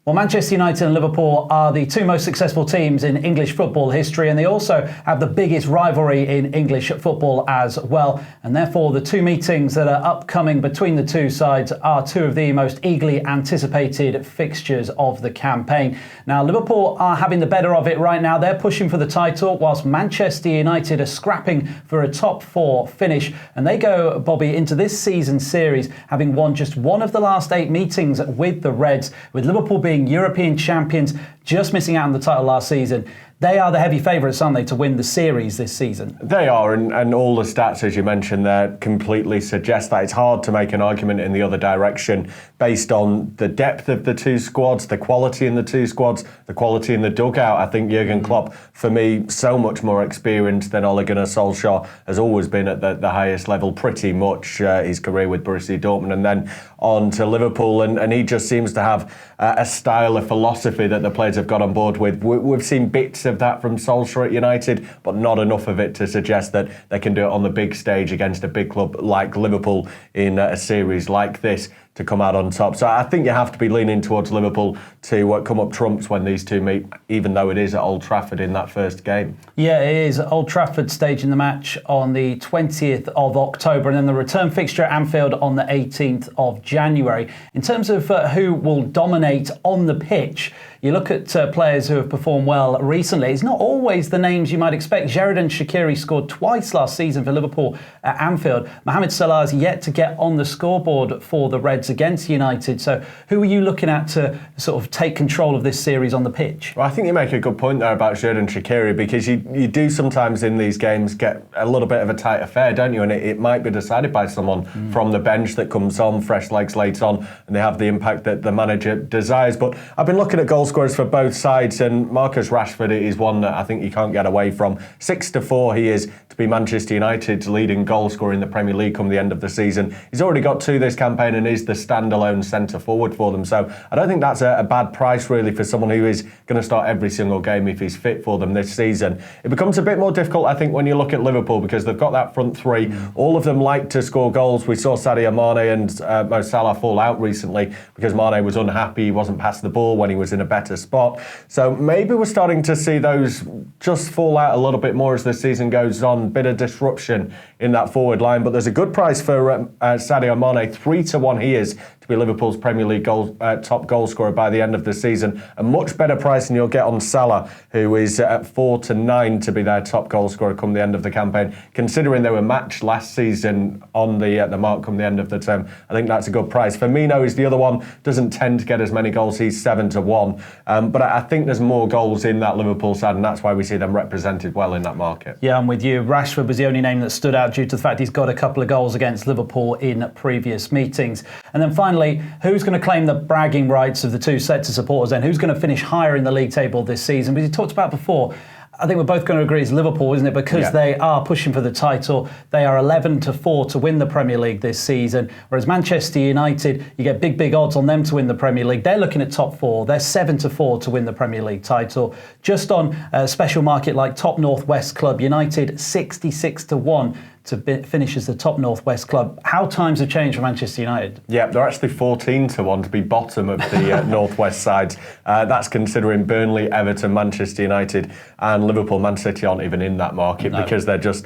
Well, Manchester United and Liverpool are the two most successful teams in English football history, and they also have the biggest rivalry in English football as well. And therefore, the two meetings that are upcoming between the two sides are two of the most eagerly anticipated fixtures of the campaign. Now, Liverpool are having the better of it right now. They're pushing for the title, whilst Manchester United are scrapping for a top four finish. And they go, Bobby, into this season's series having won just one of the last 8 meetings with the Reds, with Liverpool being European champions, just missing out on the title last season. They are the heavy favourites, aren't they, to win the series this season? They are, and all the stats, as you mentioned there, completely suggest that. It's hard to make an argument in the other direction based on the depth of the two squads, the quality in the two squads, the quality in the dugout. I think Jurgen Klopp, for me, so much more experienced than Ole Gunnar Solskjaer, has always been at the highest level pretty much his career with Borussia Dortmund and then on to Liverpool, and he just seems to have a style, a philosophy that the players have got on board with. We've seen bits of that from Solskjaer at United, but not enough of it to suggest that they can do it on the big stage against a big club like Liverpool in a series like this to come out on top. So I think you have to be leaning towards Liverpool to come up trumps when these two meet, even though it is at Old Trafford in that first game. Yeah, it is. Old Trafford staging the match on the 20th of October and then the return fixture at Anfield on the 18th of January. In terms of who will dominate on the pitch, you look at players who have performed well recently. It's not always the names you might expect. Xherdan Shaqiri scored twice last season for Liverpool at Anfield. Mohamed Salah is yet to get on the scoreboard for the Reds against United. So who are you looking at to sort of take control of this series on the pitch? Well, I think you make a good point there about Xherdan Shaqiri, because you do sometimes in these games get a little bit of a tight affair, don't you? And it might be decided by someone from the bench that comes on, fresh legs late on, and they have the impact that the manager desires. But I've been looking at goal scorers for both sides, and Marcus Rashford is one that I think you can't get away from. 6-4 he is to be Manchester United's leading goal scorer in the Premier League come the end of the season. He's already got 2 this campaign and is the standalone centre forward for them. So I don't think that's a bad price really for someone who is going to start every single game if he's fit for them this season. It becomes a bit more difficult, I think, when you look at Liverpool, because they've got that front three. All of them like to score goals. We saw Sadio Mane and Mo Salah fall out recently because Mane was unhappy. He wasn't passing the ball when he was in a better spot. So maybe we're starting to see those just fall out a little bit more as the season goes on. Bit of disruption in that forward line, but there's a good price for Sadio Mane. 3-1 he is to be Liverpool's Premier League top goal scorer by the end of the season. A much better price than you'll get on Salah, who is at 4-9 to be their top goal scorer come the end of the campaign. Considering they were matched last season on the mark come the end of the term, I think that's a good price. Firmino is the other one, doesn't tend to get as many goals. He's 7-1, but I think there's more goals in that Liverpool side, and that's why we see them represented well in that market. Yeah, I'm with you. Rashford was the only name that stood out due to the fact he's got a couple of goals against Liverpool in previous meetings. And then finally, who's going to claim the bragging rights of the two sets of supporters then? Who's going to finish higher in the league table this season? Because you talked about before, I think we're both going to agree it's Liverpool, isn't it? Because they are pushing for the title. They are 11-4 to win the Premier League this season. Whereas Manchester United, you get big odds on them to win the Premier League. They're looking at top 4. They're 7-4 to win the Premier League title. Just on a special market like top Northwest club, United 66-1 to finish as the top Northwest club. How times have changed for Manchester United? Yeah, they're actually 14-1 to be bottom of the Northwest sides. That's considering Burnley, Everton, Manchester United and Liverpool. Man City aren't even in that market because they're just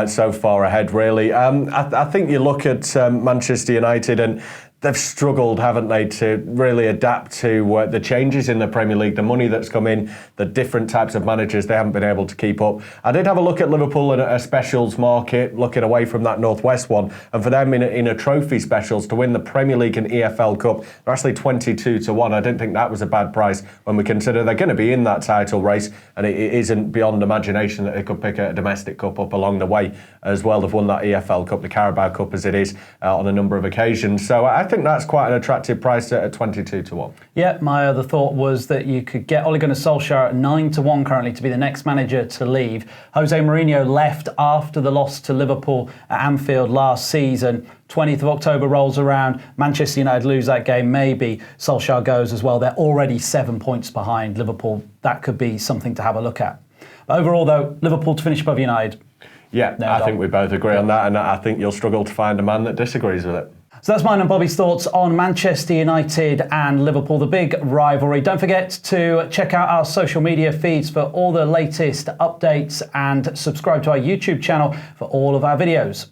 so far ahead, really. I think you look at Manchester United and they've struggled, haven't they, to really adapt to the changes in the Premier League, the money that's come in, the different types of managers. They haven't been able to keep up. I did have a look at Liverpool in a specials market, looking away from that Northwest one, and for them in a trophy specials to win the Premier League and EFL Cup, they're actually 22-1. I didn't think that was a bad price when we consider they're going to be in that title race, and it isn't beyond imagination that they could pick a domestic cup up along the way as well. They've won that EFL Cup, the Carabao Cup as it is, on a number of occasions. So I think that's quite an attractive price at 22-1. Yeah, my other thought was that you could get Ole Gunnar Solskjaer at 9-1 currently to be the next manager to leave. Jose Mourinho left after the loss to Liverpool at Anfield last season. 20th of October rolls around, Manchester United lose that game, maybe Solskjaer goes as well. They're already 7 points behind Liverpool. That could be something to have a look at. But overall though, Liverpool to finish above United. Yeah, I think we both agree on that, and I think you'll struggle to find a man that disagrees with it. So that's mine and Bobby's thoughts on Manchester United and Liverpool, the big rivalry. Don't forget to check out our social media feeds for all the latest updates and subscribe to our YouTube channel for all of our videos.